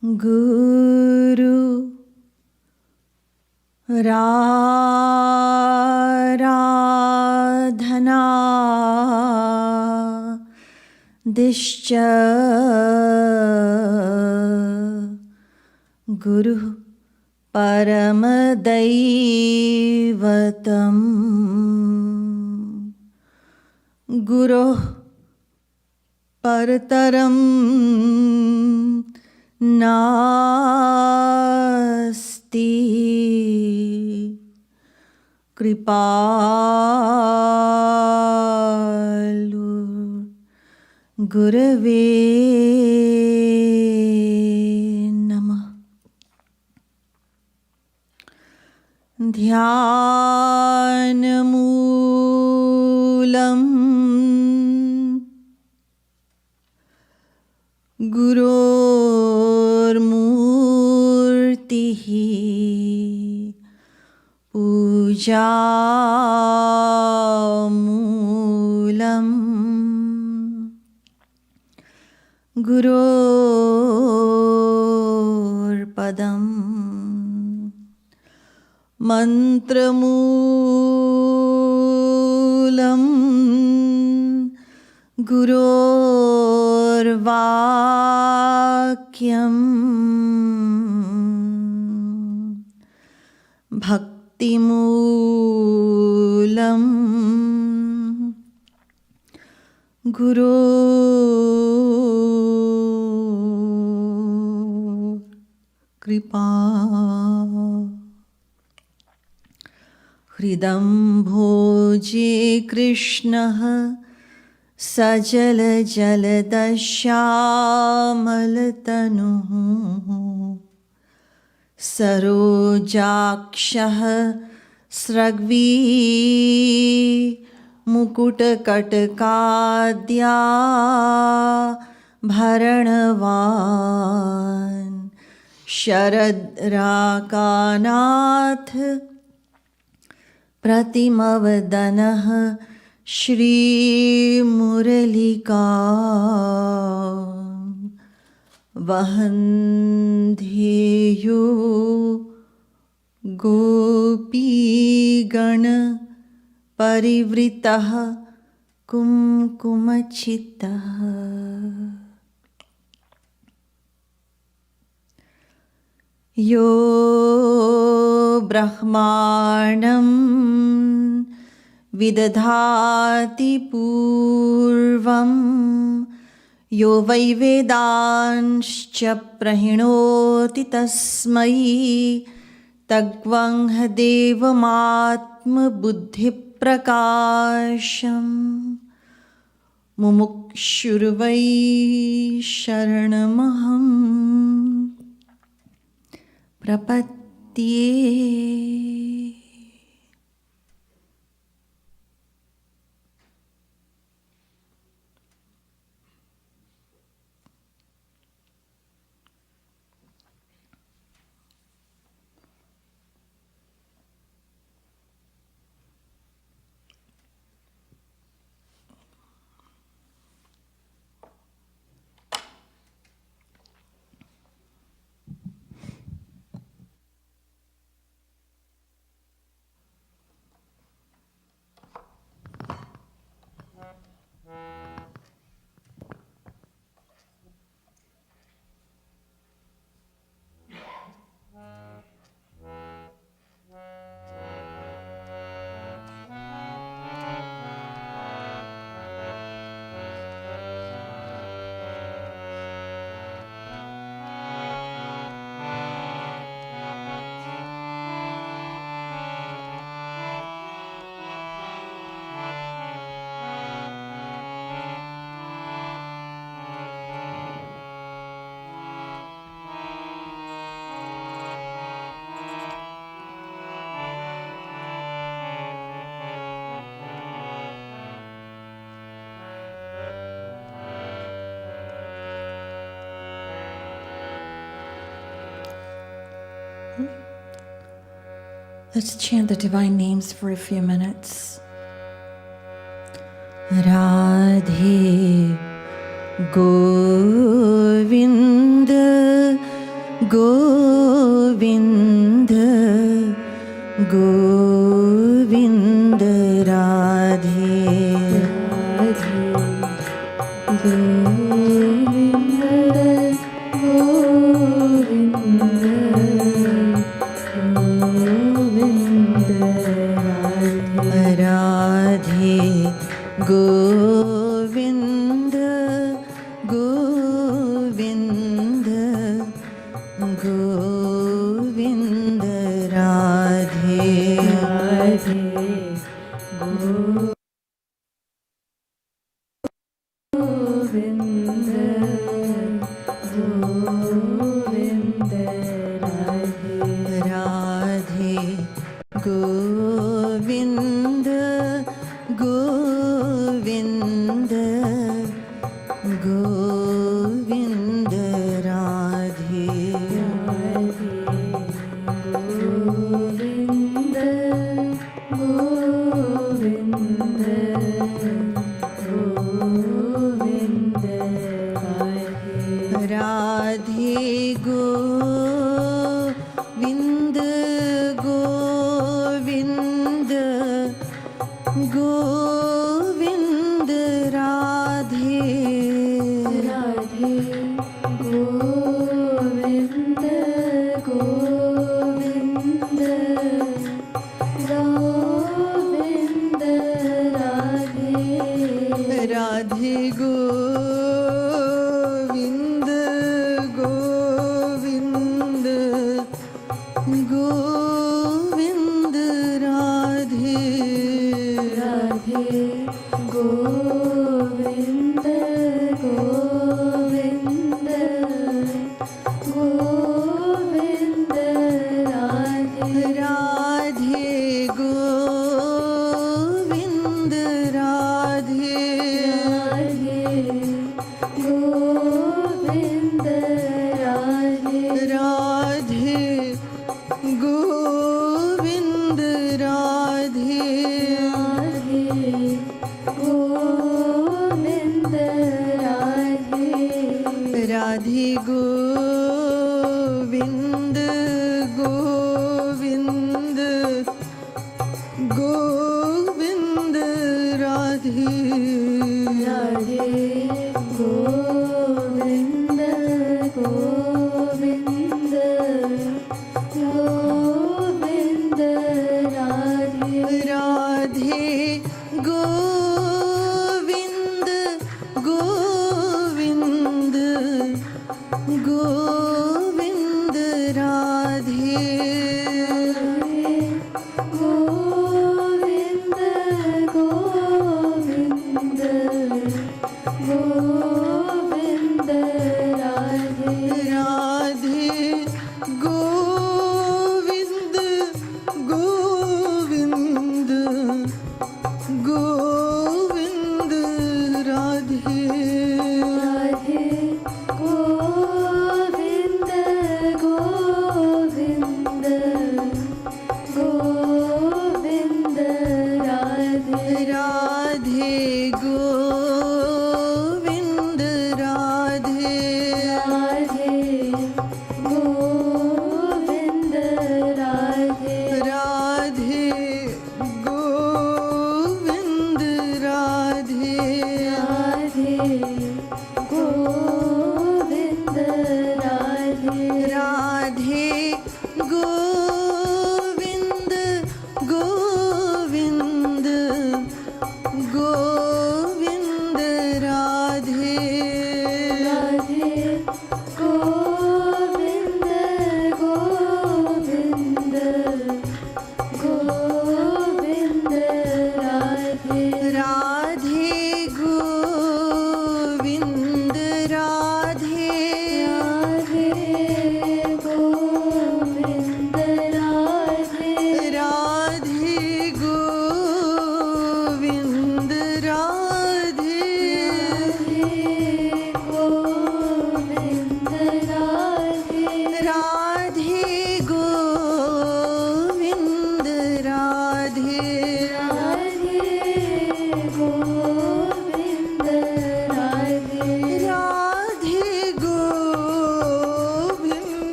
Guru Radhana Discha Guru Paramadaivatam Guru Parataram Nasti Kripalu Gurave Namah. Dhyanamoolam Gururmurtihi Pujamoolam Gururpadam Mantramoolam Gururvakyam Bhaktimoolam Guru Kripa Hridam bhoje Krishna Sajal jaladashyamalatanū Sarojakshah Sragvi Mukutakatakadya Bharanavan Sharad Rakanath Pratimavadanah Shri Muralika Vahandheyo Gopi Gana Parivritah Kumkumachitah Yo Brahmanam Vidadhati Purvam Yo Vai Vedanscha Prahinoti Tasmai Tagvang Devamatma Buddhi Prakasham Mumukshurvai Sharanamaham Prapatye. Let's chant the divine names for a few minutes. Radhe Govinda Govind Govind Radhe Govind Govind Govind Radhe Govind Govind Govind Radhe Radhe Govind Govind Radhe Govind Govind Govind Radhe Govind Govind Govind Radhe Govind Govind Govind Radhe Radhe Govind Govind Govind Radhe Radhe Govind Govind Govind Radhe Radhe Govind Govind Govind Radhe Radhe Govind Radhe Govind Radhe Radhe Govind Radhe Govind Radhe Radhe Govind Govind Govind Radhe Radhe Govind Govind Govind Radhe Radhe Govind Govind Govind Radhe Govind Govind Govind Radhe Radhe Govind Govind Govind Radhe Radhe Govind Govind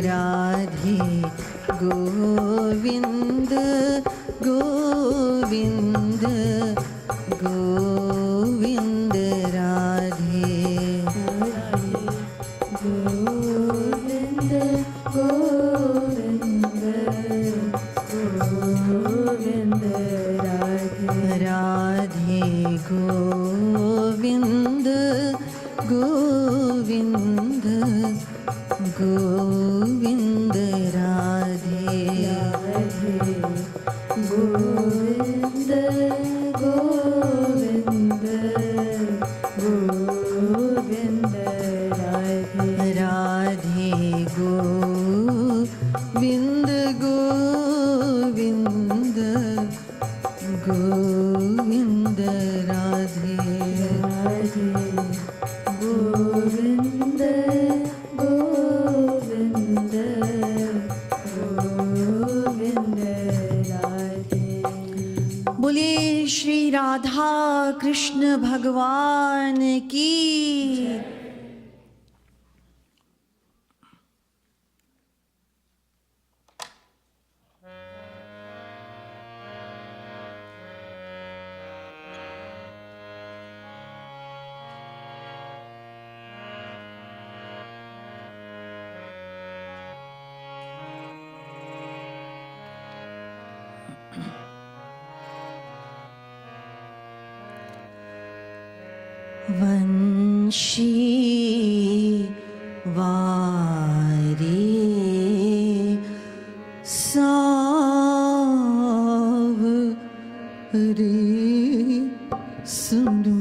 Radhe Govind Govind Govind Radhe Govind Govind Govind Radhe Radhe Govind Govind Govind Radhe Radhe Govind Govind Govind Radhe Radhe Govind Govind Govind Radhe Radhe Govind Govind Govind Radhe. बोलिए श्री राधा कृष्ण भगवान की। वंशी वारे सावरे सुनो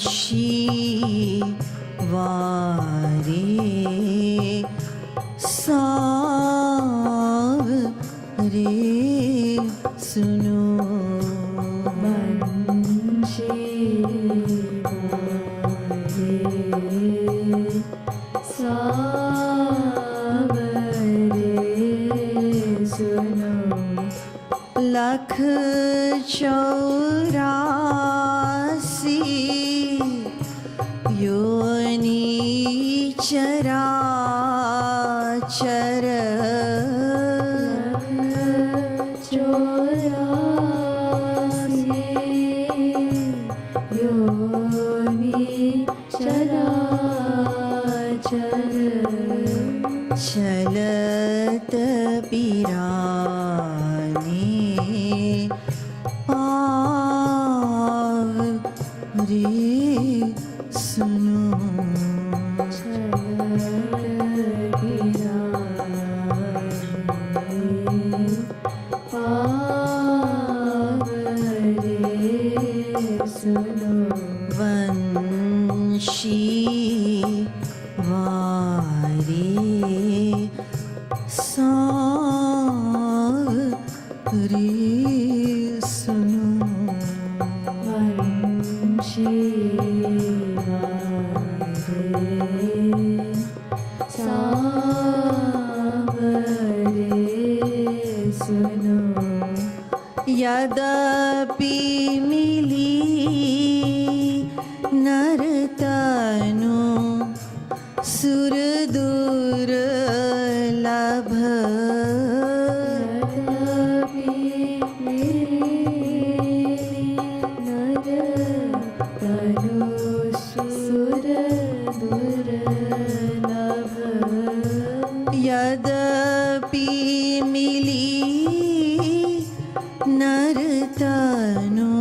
वंशी वारे सावरे सुनो लख 84 योनि चराचर 84 योनि चराचर चलत पिराने पाव रे सुनो चलत suno. Yadapi mili nartanu surdur labha. Yadapi mili nartanu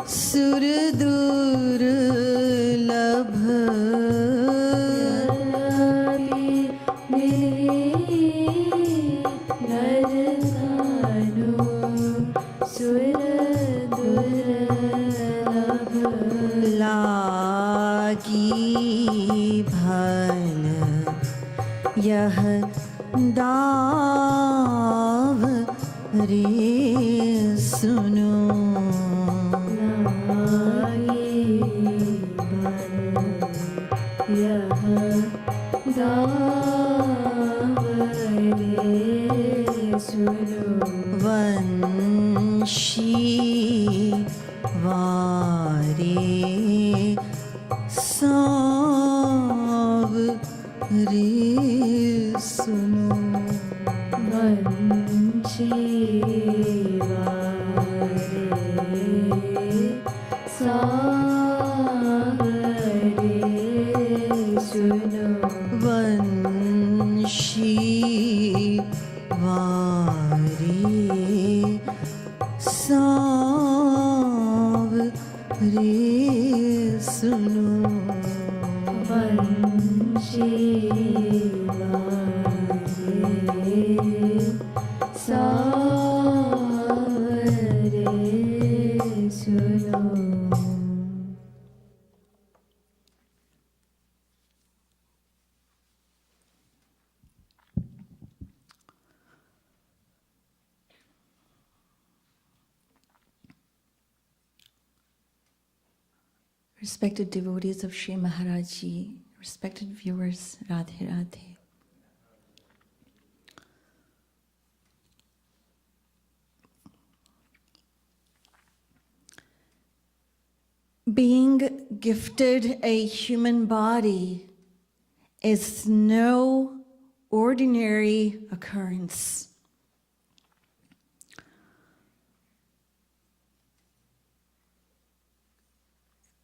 surdur labha. लागी भल यह दाव रे सुनो. यह दाव रे सुनो. वंशी वारे साव रे सुनो. वंशी वारे साव रे सुनो. वंशी वारे साव रे सुनो. वंशी वारे साव रे सुनो. Respected devotees of Sri Maharaj Ji, respected viewers, Radhe Radhe. Being gifted a human body is no ordinary occurrence.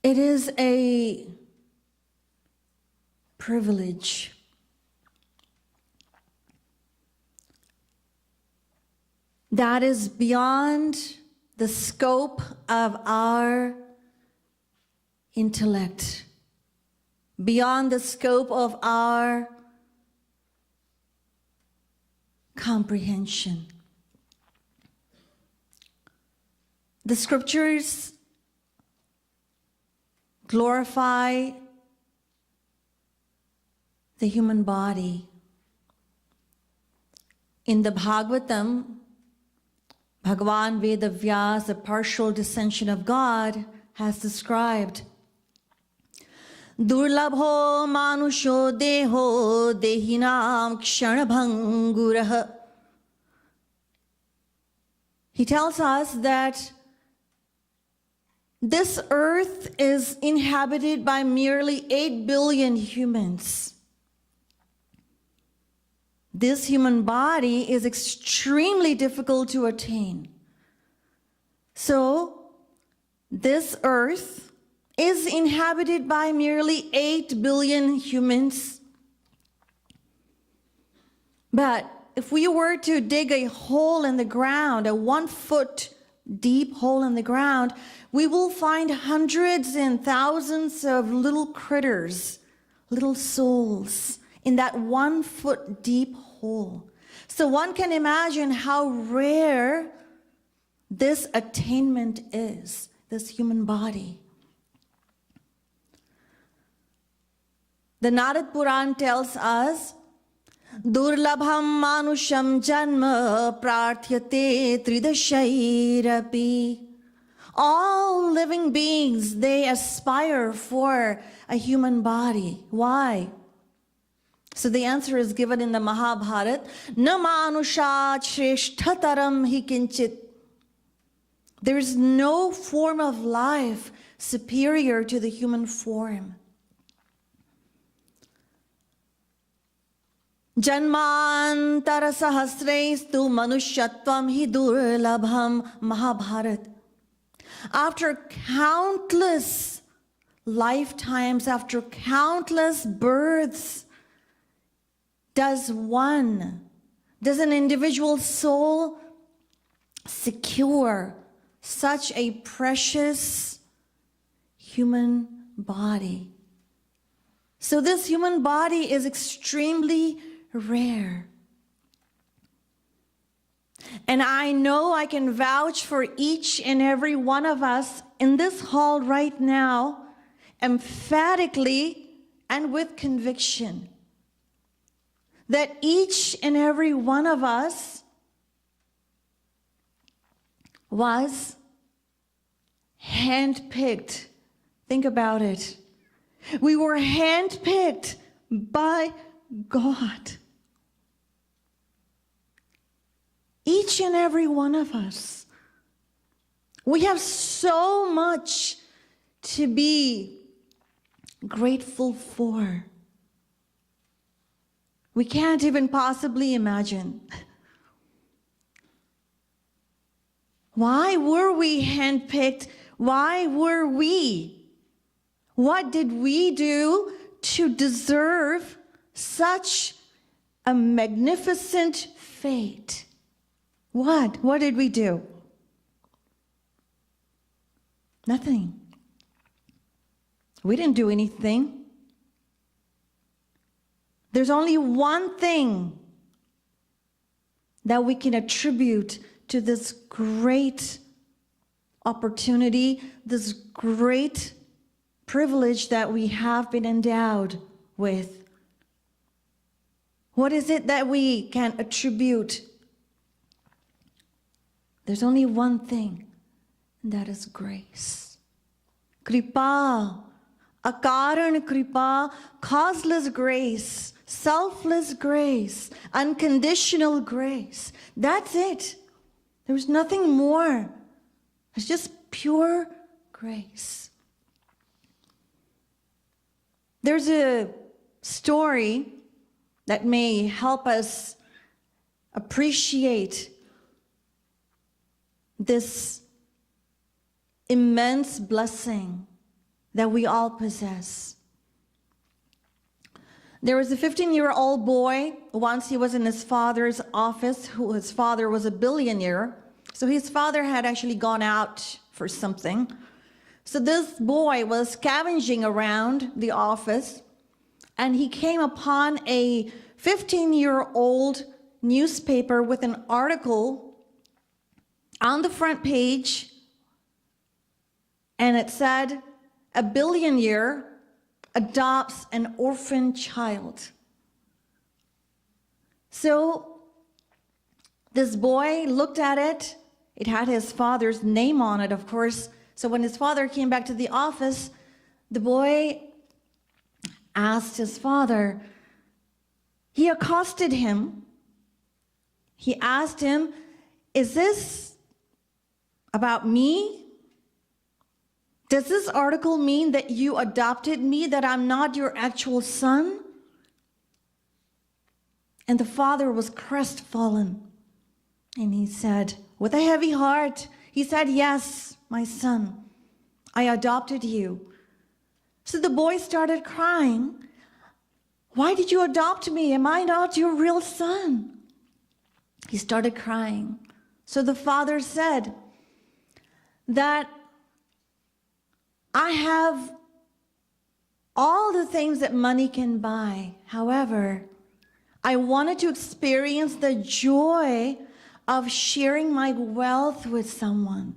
It is a privilege. That is beyond the scope of our intellect, beyond the scope of our comprehension. The scriptures glorify the human body. In the Bhagavatam, Bhagavan Vedavyas, the partial descension of God, has described Durlabho manusho deho dehinam kshanabhangurah. He tells us that this earth is inhabited by merely 8 billion humans. This human body is extremely difficult to attain. So, this earth is inhabited by merely 8 billion humans. But if we were to dig a hole in the ground, a 1 foot deep hole in the ground, we will find hundreds and thousands of little critters, little souls in that 1 foot deep hole. So one can imagine how rare this attainment is, this human body. The Narad Puran tells us, Durlabham manusham janma prarthyate tridashairapi. All living beings, they aspire for a human body. Why? So the answer is given in the Mahabharata. Na manushat shreshthataram hi kinchit. There is no form of life superior to the human form. Janmantara sahasrestu manushyatvam hi durlabham. Mahabharata. After countless lifetimes, after countless births, does an individual soul secure such a precious human body? So this human body is extremely rare. And I know I can vouch for each and every one of us in this hall right now, emphatically and with conviction, that each and every one of us was handpicked. Think about it. We were handpicked by God. Each and every one of us. We have so much to be grateful for. We can't even possibly imagine. Why were we handpicked? Why were we? What did we do to deserve such a magnificent fate? What? What did we do? Nothing. We didn't do anything. There's only one thing that we can attribute to this great opportunity, this great privilege that we have been endowed with. What is it that we can attribute? There's only one thing, and that is grace. Kripa, akaran kripa, causeless grace, selfless grace, unconditional grace. That's it. There's nothing more. It's just pure grace. There's a story that may help us appreciate this immense blessing that we all possess. There was a 15-year-old boy. Once he was in his father's office. His father was a billionaire. So his father had actually gone out for something. So this boy was scavenging around the office, and he came upon a 15-year-old newspaper with an article on the front page, and it said, "A billionaire adopts an orphan child." So this boy looked at it. It had his father's name on it, of course. So when his father came back to the office, the boy asked his father, he accosted him. He asked him, "Is this about me? Does this article mean that you adopted me, that I'm not your actual son?" And the father was crestfallen. And he said, with a heavy heart, he said, "Yes, my son, I adopted you." So the boy started crying. "Why did you adopt me? Am I not your real son?" He started crying. So the father said that, "I have all the things that money can buy. However, I wanted to experience the joy of sharing my wealth with someone.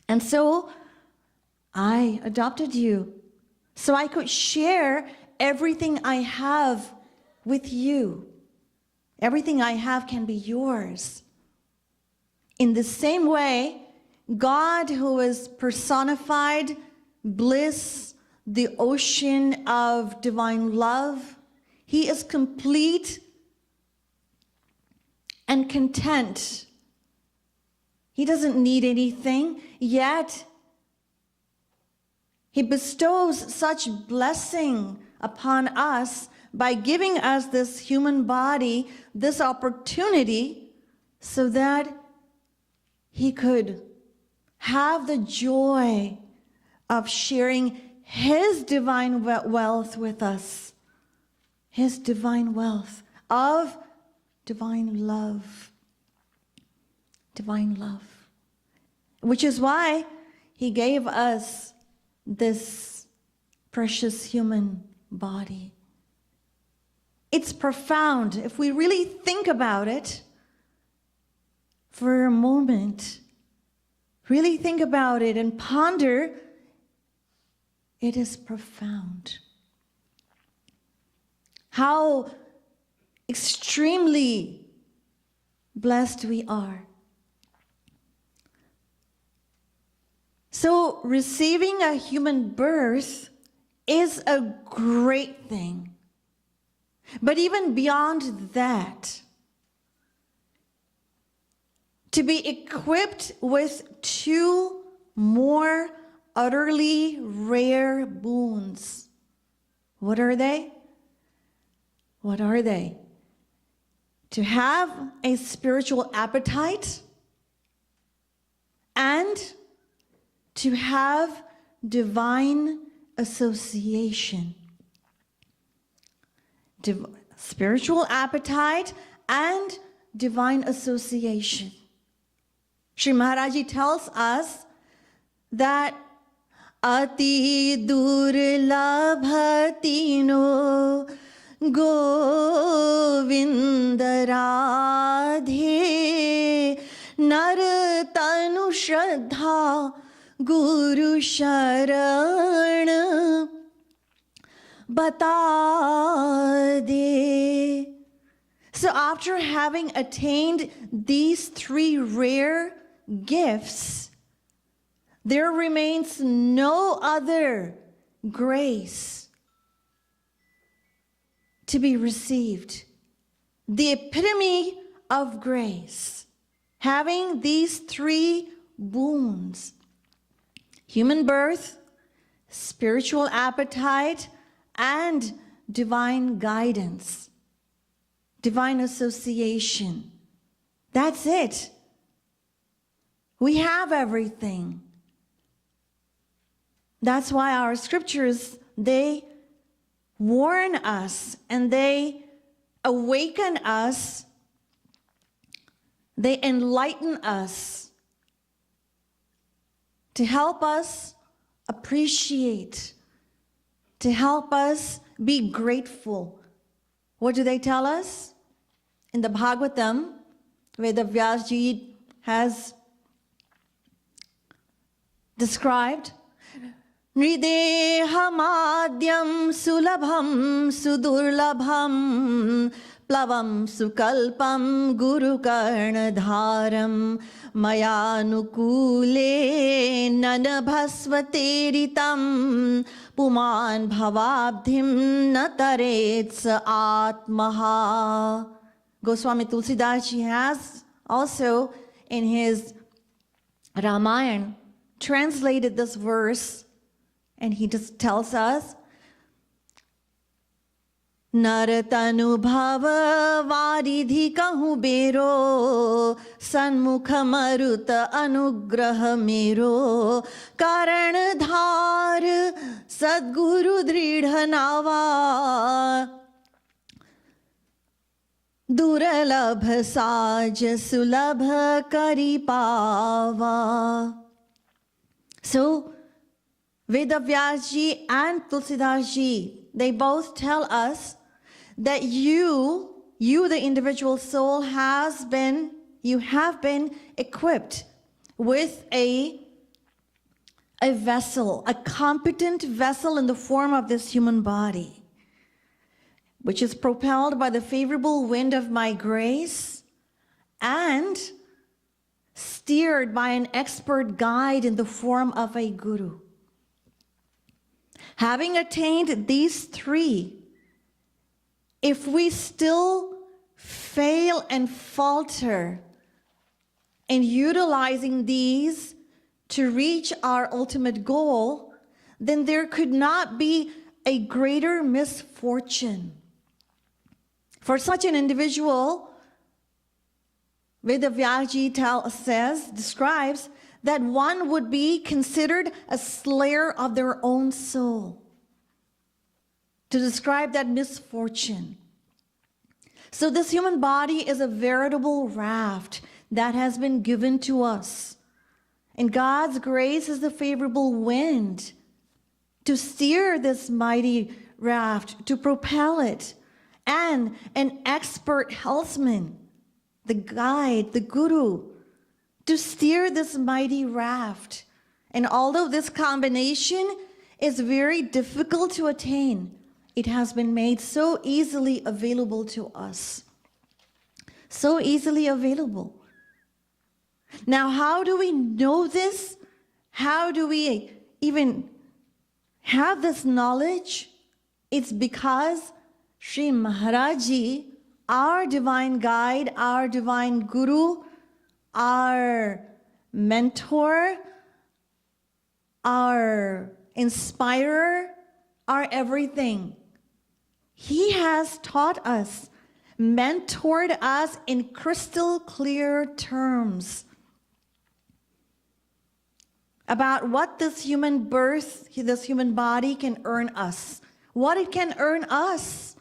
And so I adopted you so I could share everything I have with you. Everything I have can be yours." In the same way, God, who is personified bliss, the ocean of divine love, He is complete and content. He doesn't need anything, yet he bestows such blessing upon us by giving us this human body, this opportunity, so that he could have the joy of sharing his divine wealth with us, his divine wealth of divine love, which is why he gave us this precious human body. It's profound. If we really think about it for a moment, really think about it and ponder, it is profound. How extremely blessed we are. So receiving a human birth is a great thing. But even beyond that, to be equipped with two more utterly rare boons. What are they? What are they? To have a spiritual appetite and to have divine association. Spiritual appetite and divine association. Shri Maharaji tells us that Ati durlabhatino Govinda Radhe Nartanu Shraddha Guru Sharan Bata de. So after having attained these three rare gifts, there remains no other grace to be received. The epitome of grace, having these three boons: human birth, spiritual appetite, and divine guidance, divine association. That's it. We have everything. That's why our scriptures, they warn us and they awaken us, they enlighten us to help us appreciate, to help us be grateful. What do they tell us? In the Bhagavatam, Vedavyas Ji has described, Nridehamadyam sulabham sudurlabham plavam sukalpam guru karnadharam mayanukule nanabhasvateritam puman bhavabdhim natarets atmaha. Goswami Tulsidas Ji has also in his Ramayana translated this verse, and he just tells us, Naratanu bhava varidhi kahu bero sanmukha maruta anugraha mero karanadhar sadguru dridha nava duralabha saj sulabha karipava. So Vedavyas Ji and Tulsidas Ji, they both tell us that you, the individual soul, have been equipped with a vessel, a competent vessel in the form of this human body, which is propelled by the favorable wind of my grace and steered by an expert guide in the form of a guru. Having attained these three, if we still fail and falter in utilizing these to reach our ultimate goal, then there could not be a greater misfortune. For such an individual, Vedavyaji describes that one would be considered a slayer of their own soul, to describe that misfortune. So this human body is a veritable raft that has been given to us. And God's grace is the favorable wind to steer this mighty raft, to propel it, and an expert helmsman, the guide, the guru, to steer this mighty raft. And although this combination is very difficult to attain, it has been made so easily available to us. So easily available. Now, how do we know this? How do we even have this knowledge? It's because Sri Maharaji, our divine guide, our divine guru, our mentor, our inspirer, our everything, he has taught us, mentored us in crystal clear terms about what this human birth, this human body can earn us, what it can earn us.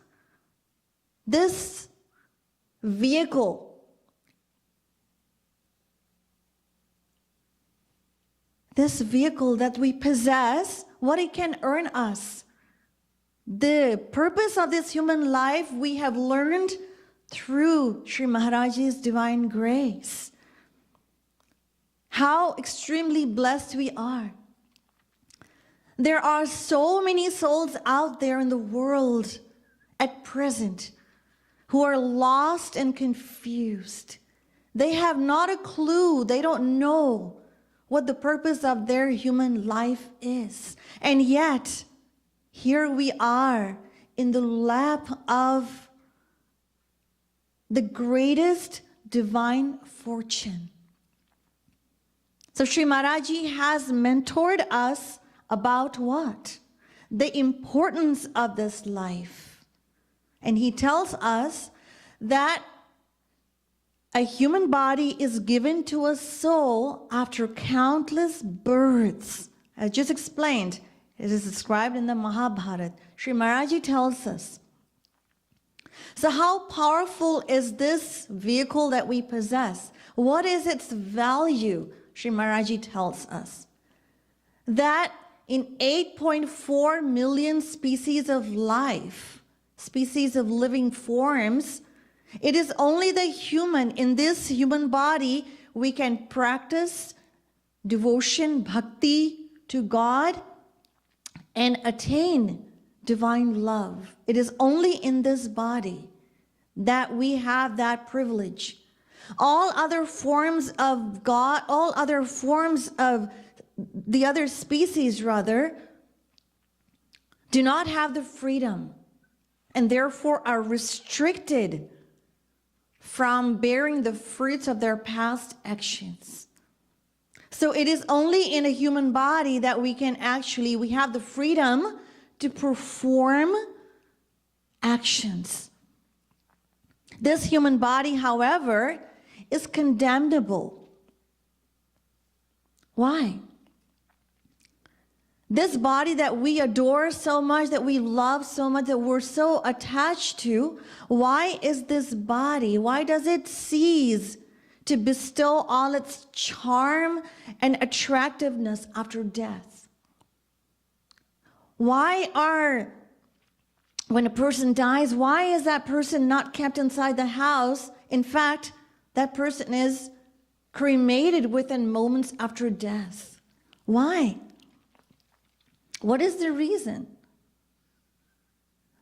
This vehicle, that we possess, what it can earn us. The purpose of this human life we have learned through Sri Maharaji's divine grace. How extremely blessed we are. There are so many souls out there in the world at present who are lost and confused. They have not a clue. They don't know what the purpose of their human life is. And yet, here we are in the lap of the greatest divine fortune. So Sri Maharaji has mentored us about what? The importance of this life. And he tells us that a human body is given to a soul after countless births. As just explained, it is described in the Mahabharata. Sri Maharaji tells us. So how powerful is this vehicle that we possess? What is its value? Sri Maharaji tells us that in 8.4 million species of life, species of living forms, it is only the human, in this human body, we can practice devotion, bhakti to God and attain divine love. It is only in this body that we have that privilege. All other forms of God, all other forms of the other species, rather, do not have the freedom and therefore are restricted from bearing the fruits of their past actions. So it is only in a human body that we have the freedom to perform actions. This human body, however, is condemnable. Why? This body that we adore so much, that we love so much, that we're so attached to, why is this body, why does it cease to bestow all its charm and attractiveness after death? When a person dies, why is that person not kept inside the house? In fact, that person is cremated within moments after death. Why? What is the reason?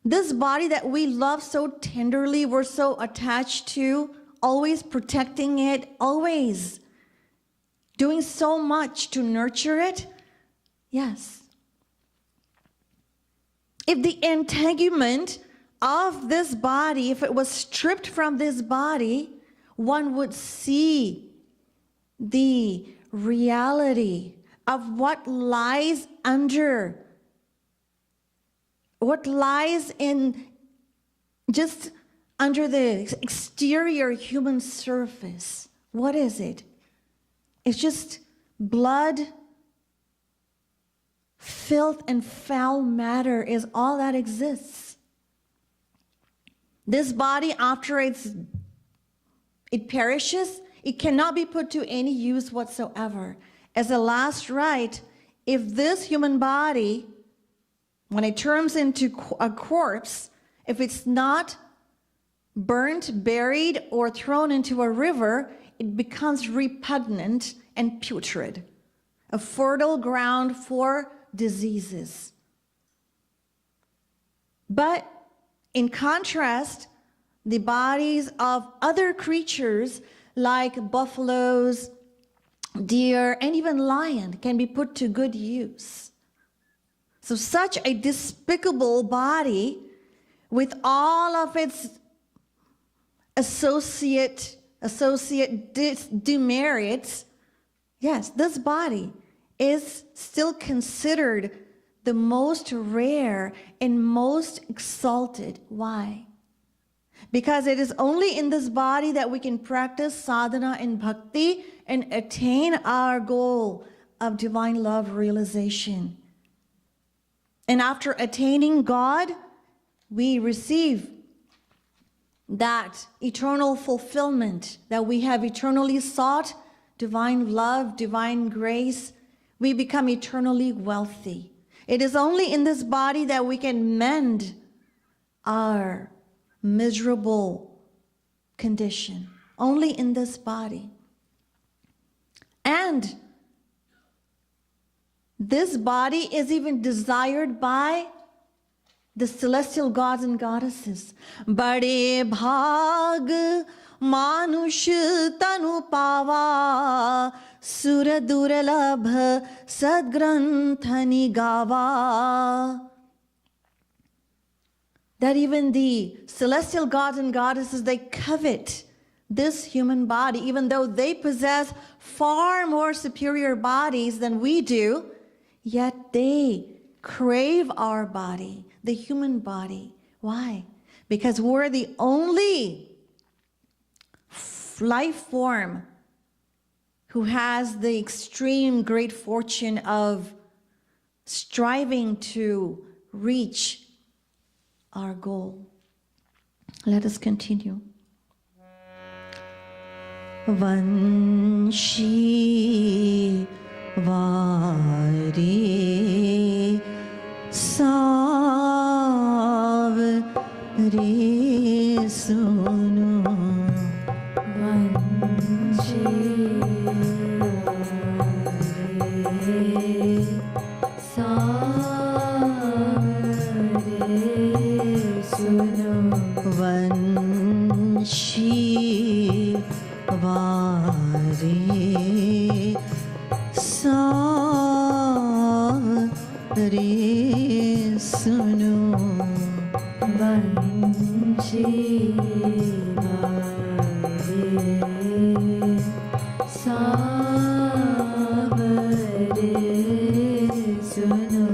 This body that we love so tenderly, we're so attached to, always protecting it, always doing so much to nurture it. Yes. If the entanglement of this body, if it was stripped from this body, one would see the reality of what lies under, what lies in just under the exterior human surface. What is it? It's just blood, filth, and foul matter is all that exists. This body, after it perishes, it cannot be put to any use whatsoever. As a last rite, if this human body, when it turns into a corpse, if it's not burnt, buried, or thrown into a river, it becomes repugnant and putrid, a fertile ground for diseases. But in contrast, the bodies of other creatures like buffaloes, deer, and even lion can be put to good use. So such a despicable body with all of its associate demerits, yes, this body is still considered the most rare and most exalted. Why? Because it is only in this body that we can practice sadhana and bhakti and attain our goal of divine love realization. And after attaining God, we receive that eternal fulfillment that we have eternally sought, divine love, divine grace. We become eternally wealthy. It is only in this body that we can mend our miserable condition. Only in this body. And this body is even desired by the celestial gods and goddesses. Bade bhag manush tanu pava sura duralabh sadgranthani gava. That even the celestial gods and goddesses, they covet this human body, even though they possess far more superior bodies than we do, yet they crave our body, the human body. Why? Because we're the only life form who has the extreme great fortune of striving to reach our goal. Let us continue. Vanshi vari savre sunu. Vanshi vari savre sunu. Vanshi vari savre sunu. Vanshi vari savre sunu.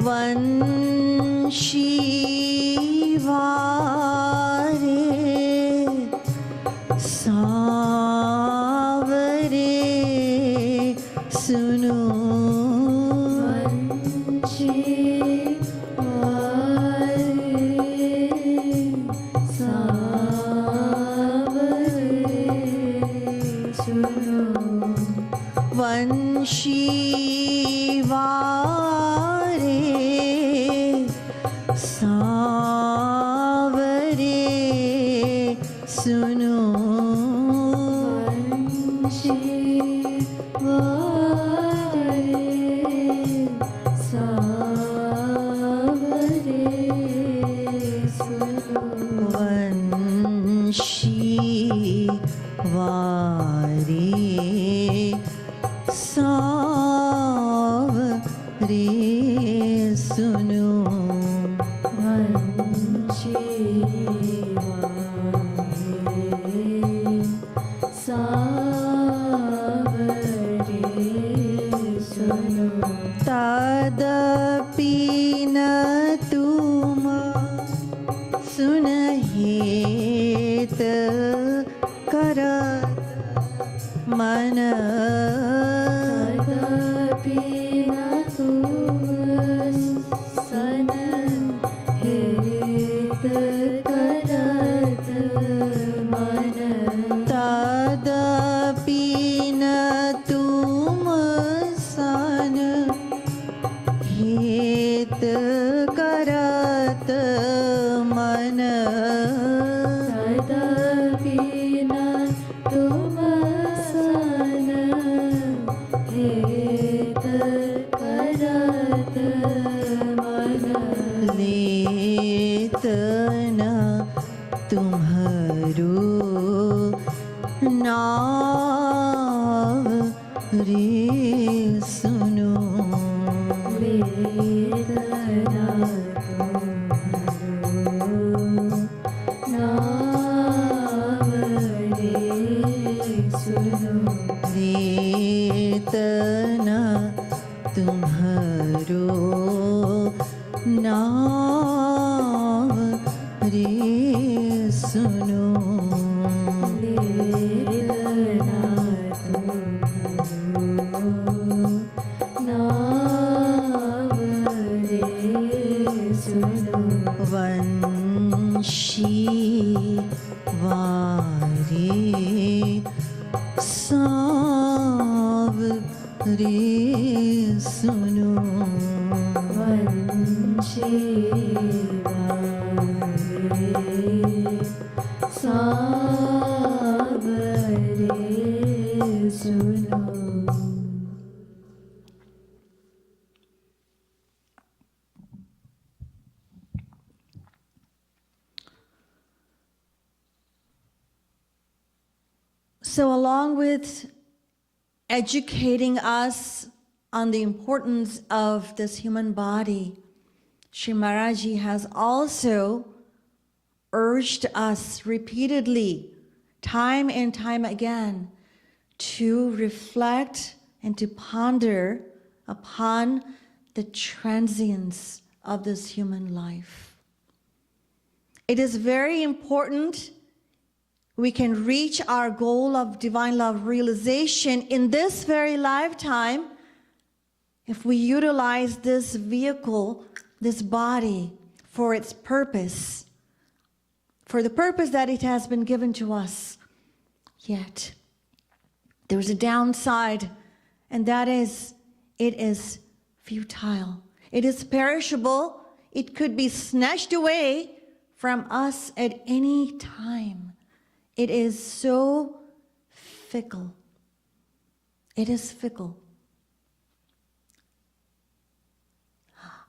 Vanshi vari savre sunu. Vanshi Vanshi vari savre sunu. Vanshi vari savre sunu. Vanshi vari savre sunu. Vanshi karat mana So along with educating us on the importance of this human body, Sri Maharaji has also urged us repeatedly, time and time again, to reflect and to ponder upon the transience of this human life. It is very important we can reach our goal of divine love realization in this very lifetime if we utilize this vehicle, this body, for its purpose, for the purpose that it has been given to us. Yet, there's a downside, and that is, it is futile. It is perishable. It could be snatched away from us at any time. It is so fickle. It is fickle.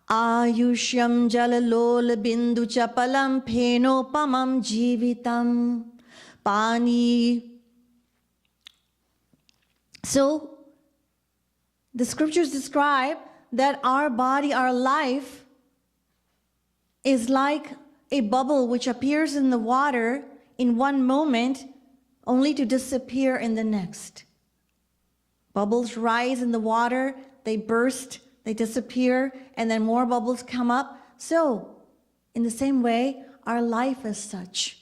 Ayushyam jalalol bindu chapalam phenopamam jivitam pani. So, the scriptures describe that our body, our life, is like a bubble which appears in the water in one moment, only to disappear in the next. Bubbles rise in the water, they burst, they disappear, and then more bubbles come up. So, in the same way, our life is such.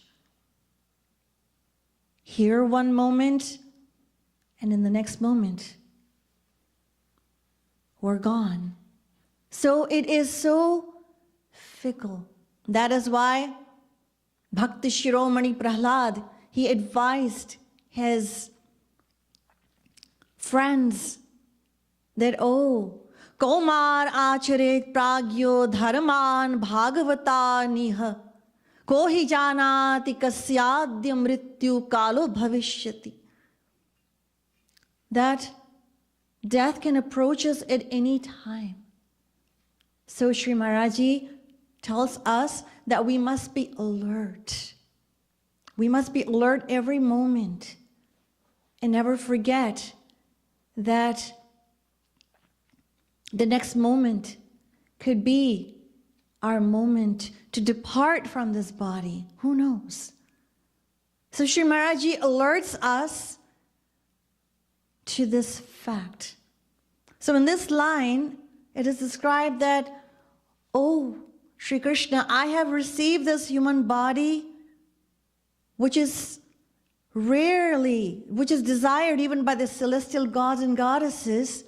Here one moment, and in the next moment, we're gone. So it is so fickle. That is why Bhakti Shiromani Prahlad, he advised his friends that, oh, Komar acharet pragyo dharman bhagavata niha kohi janati kasyadya mrityu kalo bhavishyati. That death can approach us at any time. So Sri Maharaji tells us that we must be alert. We must be alert every moment and never forget that the next moment could be our moment to depart from this body. Who knows? So Sri Maharaji alerts us to this fact. So in this line, it is described that, oh, Sri Krishna, I have received this human body which is desired even by the celestial gods and goddesses.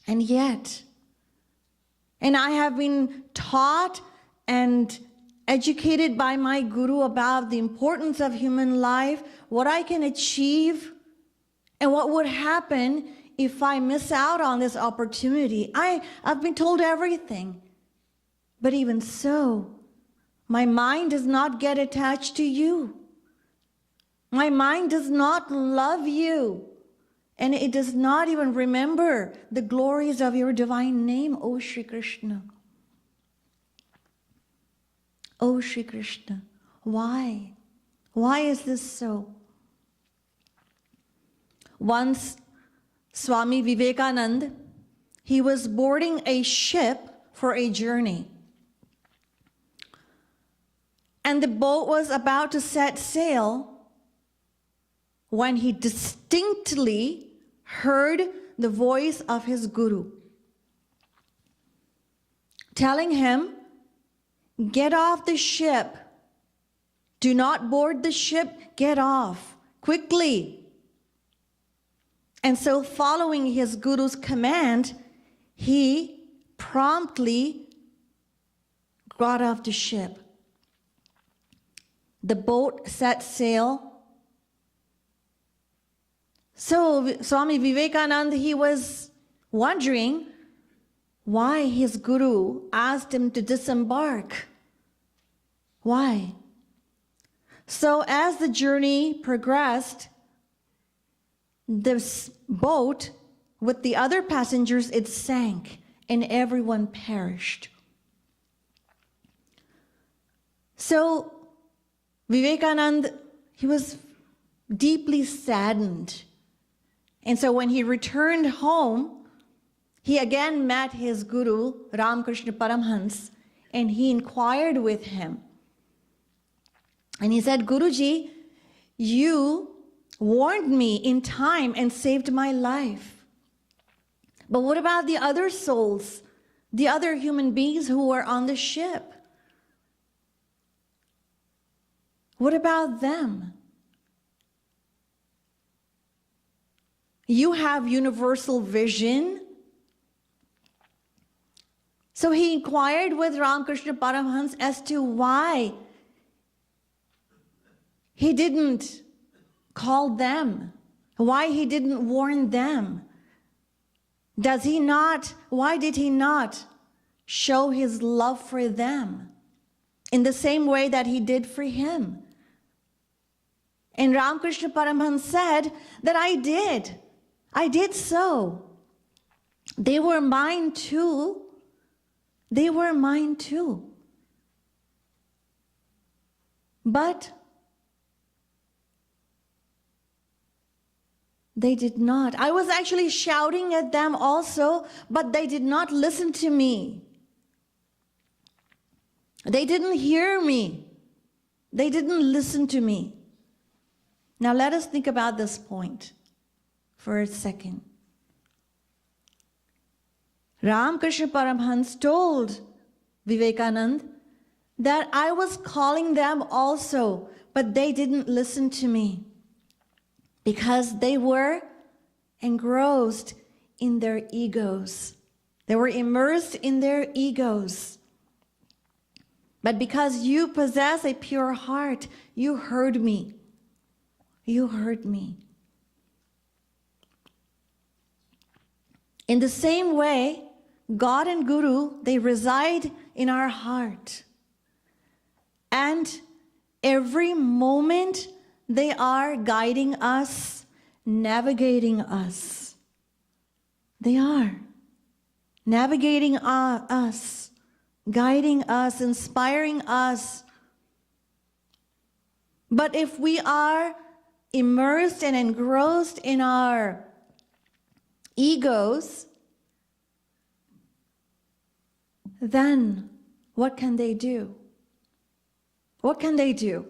And yet, and I have been taught and educated by my guru about the importance of human life, what I can achieve, and what would happen if I miss out on this opportunity. I've been told everything. But even so, my mind does not get attached to you. My mind does not love you. And it does not even remember the glories of your divine name, O Shri Krishna. O Shri Krishna. Why? Why is this so? Once, Swami Vivekananda, he was boarding a ship for a journey. And the boat was about to set sail when he distinctly heard the voice of his guru telling him, "Get off the ship. Do not board the ship. Get off quickly." And so, following his guru's command, he promptly got off the ship. The boat set sail. So Swami Vivekananda, he was wondering why his guru asked him to disembark. Why? So as the journey progressed, this boat with the other passengers, it sank and everyone perished. So Vivekananda, he was deeply saddened. And so when he returned home, he again met his guru, Ramakrishna Paramhans, and he inquired with him. And he said, "Guruji, you warned me in time and saved my life. But what about the other souls, the other human beings who were on the ship? What about them? You have universal vision." So he inquired with Ramakrishna Paramhans as to why he didn't call them, why he didn't warn them. Why did he not show his love for them in the same way that he did for him? And Ramakrishna Paramhans said that I did so. They were mine too. They were mine too. But they did not. I was actually shouting at them also, but they did not listen to me. They didn't hear me. They didn't listen to me. Now let us think about this point for a second. Ramakrishna Paramhans told Vivekananda that I was calling them also, but they didn't listen to me because they were engrossed in their egos. They were immersed in their egos. But because you possess a pure heart, you heard me. You heard me. In the same way, God and Guru, they reside in our heart. And every moment they are guiding us, navigating us. They are navigating us, guiding us, inspiring us. But if we are immersed and engrossed in our egos, then what can they do? What can they do?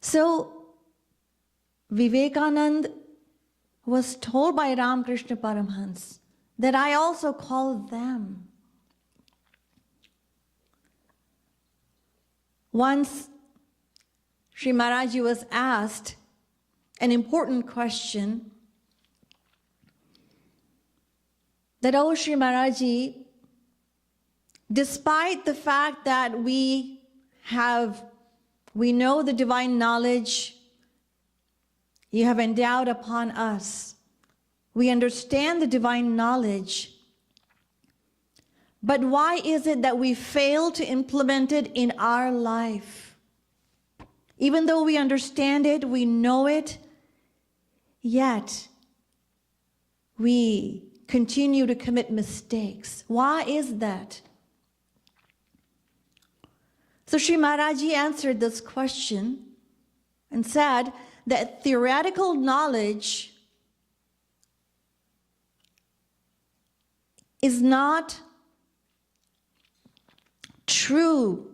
So Vivekananda was told by Ramakrishna Paramhans that I also call them. Once Sri Maharaji was asked an important question that, oh, Sri Maharaji, despite the fact that we know the divine knowledge you have endowed upon us, we understand the divine knowledge, but why is it that we fail to implement it in our life? Even though we understand it, we know it, yet we continue to commit mistakes. Why is that? So Sri Maharaji answered this question and said that theoretical knowledge is not true.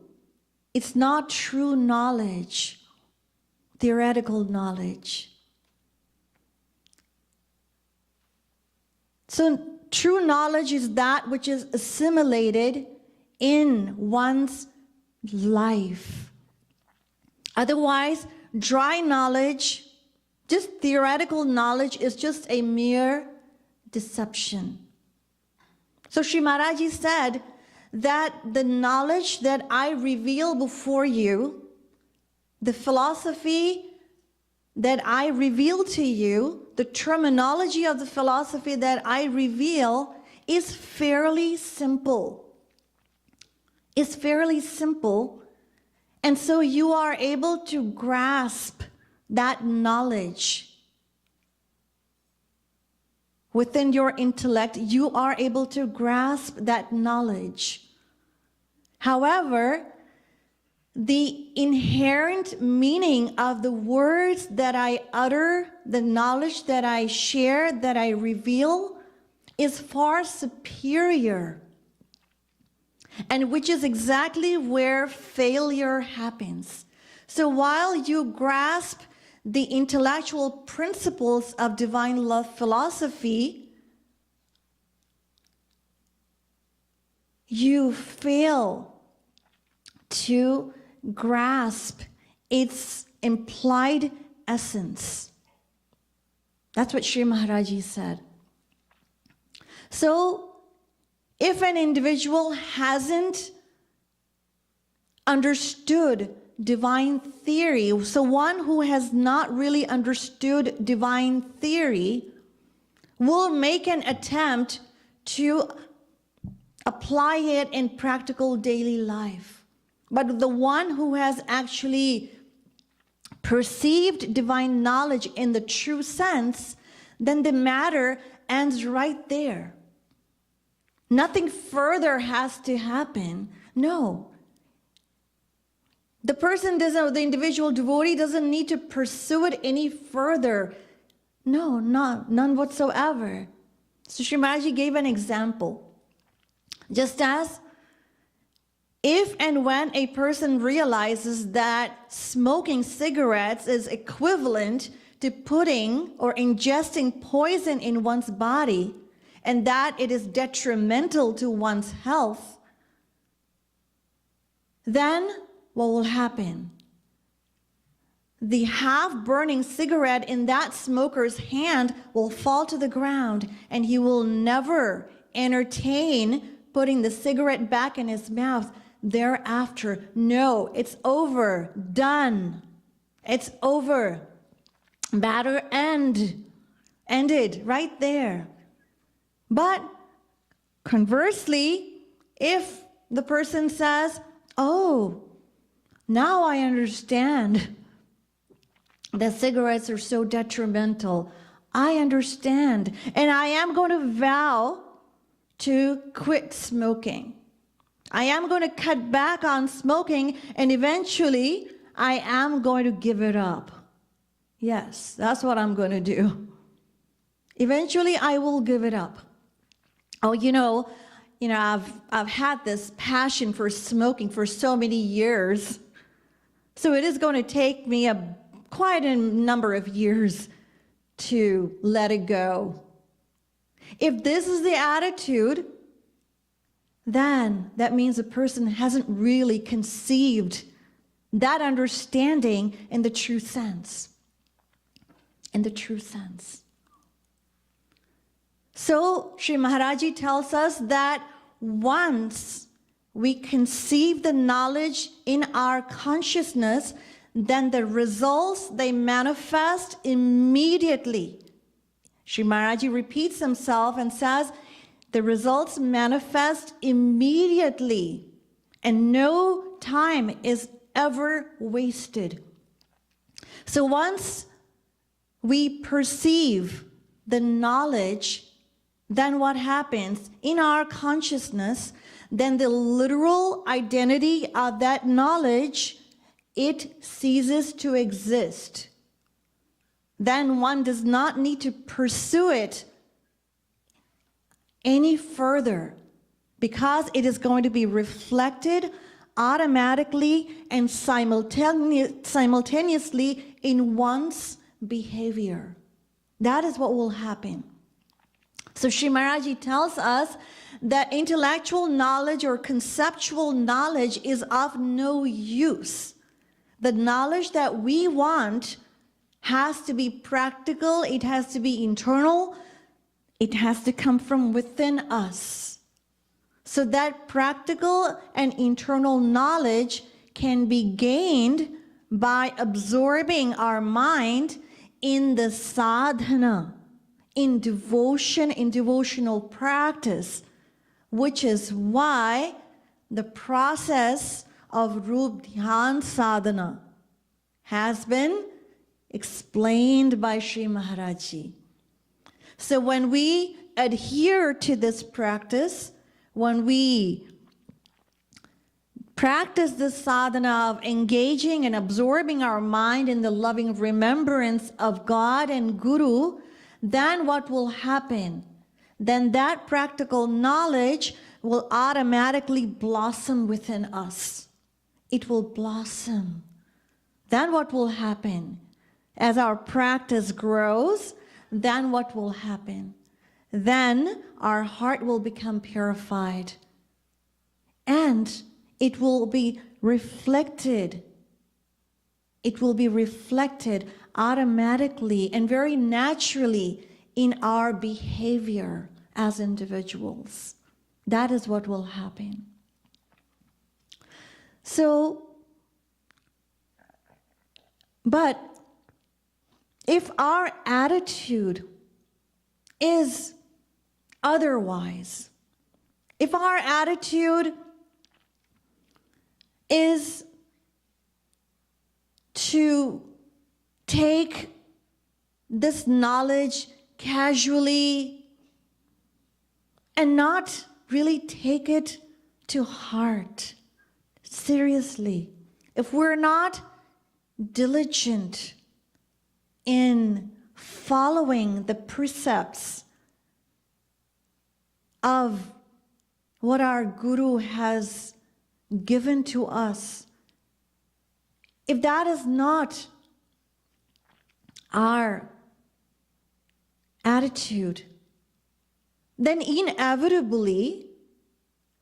It's not true knowledge, theoretical knowledge. So true knowledge is that which is assimilated in one's life. Otherwise, dry knowledge, just theoretical knowledge, is just a mere deception. So Sri Maharaji said that the knowledge that I reveal before you, the philosophy that I reveal to you, the terminology of the philosophy that I reveal is fairly simple. It's fairly simple. And so you are able to grasp that knowledge. Within your intellect, you are able to grasp that knowledge. However, the inherent meaning of the words that I utter, the knowledge that I share, that I reveal, is far superior. And which is exactly where failure happens. So while you grasp the intellectual principles of divine love philosophy, you fail to grasp its implied essence. That's what Sri Maharaji said. So, if an individual hasn't understood divine theory, so one who has not really understood divine theory will make an attempt to apply it in practical daily life. But the one who has actually perceived divine knowledge in the true sense, then the matter ends right there. Nothing further has to happen. No. The individual devotee doesn't need to pursue it any further. No, none whatsoever. So Sri Maharaji gave an example. Just as if and when a person realizes that smoking cigarettes is equivalent to putting or ingesting poison in one's body, and that it is detrimental to one's health, then what will happen? The half-burning cigarette in that smoker's hand will fall to the ground, and he will never entertain putting the cigarette back in his mouth thereafter. No, it's over, done. It's over. Matter ended right there. But conversely, if the person says, oh, now I understand that cigarettes are so detrimental. I understand. And I am going to vow to quit smoking. I am going to cut back on smoking, and eventually I am going to give it up. Yes, that's what I'm going to do. Eventually I will give it up. Oh, I've had this passion for smoking for so many years. So it is going to take me quite a number of years to let it go. If this is the attitude, then that means a person hasn't really conceived that understanding in the true sense. In the true sense. So, Sri Maharaji tells us that once we conceive the knowledge in our consciousness, then the results, they manifest immediately. Sri Maharaji repeats himself and says, the results manifest immediately, and no time is ever wasted. So once we perceive the knowledge, then what happens in our consciousness? Then the literal identity of that knowledge, it ceases to exist. Then one does not need to pursue it any further, because it is going to be reflected automatically and simultaneously in one's behavior. That is what will happen. So Sri Maharaji tells us that intellectual knowledge or conceptual knowledge is of no use. The knowledge that we want has to be practical, it has to be internal, it has to come from within us. So that practical and internal knowledge can be gained by absorbing our mind in the sadhana, in devotion, in devotional practice, which is why the process of Rup Dhyan sadhana has been explained by Sri Maharaji. So when we adhere to this practice, when we practice the sadhana of engaging and absorbing our mind in the loving remembrance of God and Guru, then what will happen? Then that practical knowledge will automatically blossom within us. It will blossom. Then what will happen? As our practice grows, then what will happen? Then our heart will become purified, and it will be reflected. It will be reflected automatically and very naturally in our behavior as individuals. That is what will happen. So, but if our attitude is otherwise, if our attitude is to take this knowledge casually and not really take it to heart, seriously, if we're not diligent in following the precepts of what our Guru has given to us, if that is not our attitude, then inevitably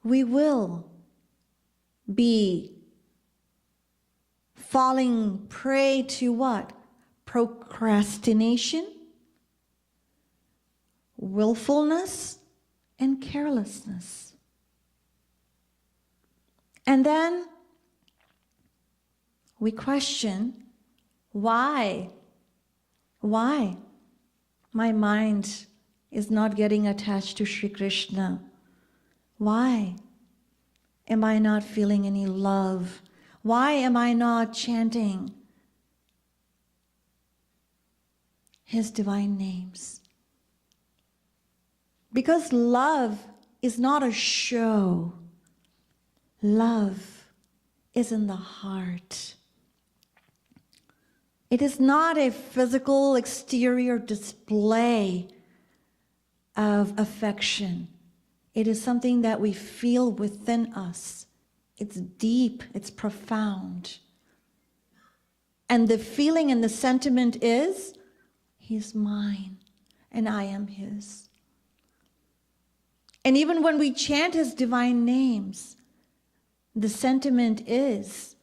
we will be falling prey to what? Procrastination, willfulness, and carelessness. And then we question, why my mind is not getting attached to Sri Krishna? Why am I not feeling any love? Why am I not chanting His divine names? Because love is not a show. Love is in the heart. It is not a physical exterior display of affection. It is something that we feel within us. It's deep, it's profound. And the feeling and the sentiment is, He's mine and I am His. And even when we chant His divine names, the sentiment is,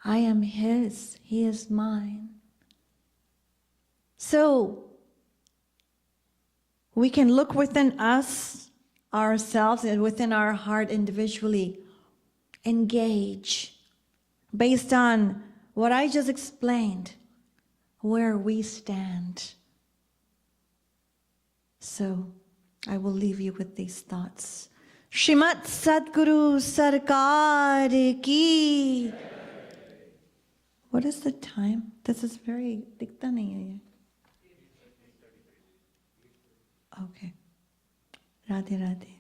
I am His, He is mine. So, we can look within us, ourselves, and within our heart individually. Engage based on what I just explained, where we stand. So, I will leave you with these thoughts. Shrimat Satguru Sarkar Ki. What is the time? This is very dikta nahi hai. Okay. Radhe Radhe.